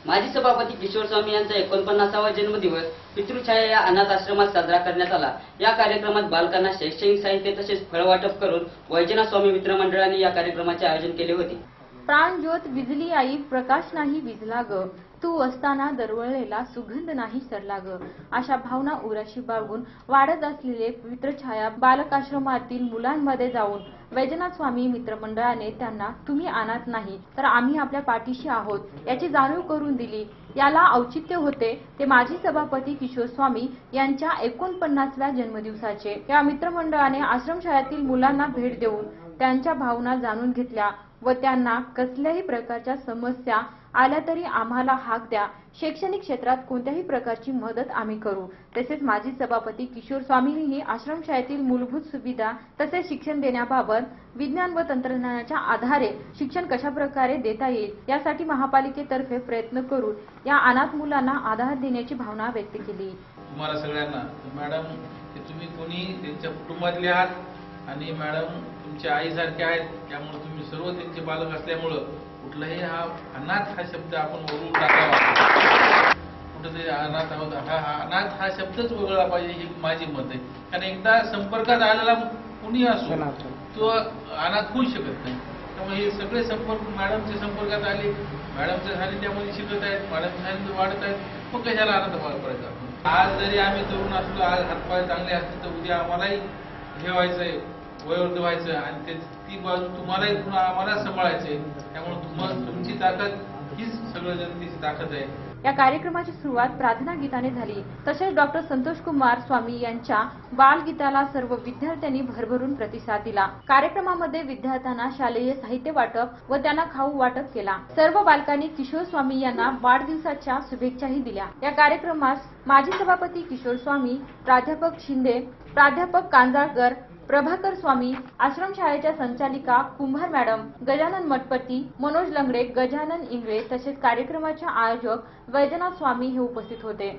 माजी सभापती किशोर स्वामी यांचा 49वा जन्मदिवस पितृछाया या अनाथ आश्रमात साजरा करण्यात आला। या कार्यक्रमात बालकांना शैक्षणिक साहित्य तसेच फळ वाटप करून वैजनाथ स्वामी मित्र मंडळाने या कार्यक्रमाचे आयोजन केले होते। प्राणज्योत विजली आई प्रकाश नाही विजला ग, तू असताना दरवळलेला सुगंध नाही सरला ग, अशा भावना उराशी बाळगून वाढत असलेले पितृछाया बालकाश्रमातील मुलांमध्ये जाऊन वैजनाथ स्वामी मित्रमंडळाने त्यांना तुम्ही अनाथ नाही तर आम्ही आपल्या पाठीशी आहोत याची जाणीव करून दिली। याला औचित्य होते ते माजी सभापती किशोर स्वामी यांच्या 49व्या जन्मदिवसाचे। या मित्रमंडळाने आश्रमशाळेतील मुलांना भेट देऊन त्यांच्या भावना जाणून घेतल्या व त्यांना कसल्याही प्रकारच्या समस्या आल्या तरी आम्हाला हाक द्या, शैक्षणिक क्षेत्रात कोणत्याही प्रकारची मदत आम्ही करू। तसेच माजी सभापती किशोर स्वामींनीही आश्रमशाळेतील मूलभूत सुविधा तसेच शिक्षण देण्याबाबत विज्ञान व तंत्रज्ञानाच्या आधारे शिक्षण कशा प्रकारे देता येईल यासाठी महापालिकेतर्फे प्रयत्न करून या अनाथ मुलांना आधार देण्याची भावना व्यक्त केली। तुम्हाला सगळ्यांना मॅडम तुम्ही कोणी त्यांच्या कुटुंबातले आहात आणि मॅडम तुमच्या आईसारखे आहेत, त्यामुळे तुम्ही सर्व त्यांचे बालक असल्यामुळे कुठलाही हा अनाथ हा शब्द आपण वगळून टाकावा। कुठेतरी अनाथ आहोत हा अनाथ हा शब्दच वगळला पाहिजे ही माझी मत आहे। कारण एकदा संपर्कात आलेला कुणी असो तो अनाथ होऊ शकत नाही। त्यामुळे हे सगळे संपर्क मॅडमच्या संपर्कात आले, मॅडमच्या झाले त्यामध्ये शिकत आहेत, मॅडमच्या झाले वाढत आहेत, मग कशाला आनंद करायचा। आज जरी आम्ही तरुण असलो, आज हातपाय चांगले असले तर उद्या आम्हालाही हे व्हायचंय, वयोवृद्ध व्हायचं आणि ती बाजू तुम्हालाही पुन्हा आम्हाला सांभाळायचंय। त्यामुळे तुमची ताकद हीच सगळं जनतेची ताकद आहे। या कार्यक्रमाची सुरुवात प्रार्थना गीताने झाली। तसेच डॉक्टर संतोष कुमार स्वामी यांच्या बालगीताला सर्व विद्यार्थ्यांनी भरभरून प्रतिसाद दिला। कार्यक्रमामध्ये विद्यार्थ्यांना शालेय साहित्य वाटप व त्यांना खाऊ वाटप केला। सर्व बालकांनी किशोर स्वामी यांना वाढदिवसाच्या शुभेच्छाही दिल्या। या कार्यक्रमास माजी सभापती किशोर स्वामी, प्राध्यापक शिंदे, प्राध्यापक कांजाळकर, प्रभाकर स्वामी, आश्रमशाळेच्या संचालिका कुंभार मॅडम, गजानन मठपती, मनोज लंगडे, गजानन इंगळे तसेच कार्यक्रमाचे आयोजक वैजनाथ स्वामी हे उपस्थित होते।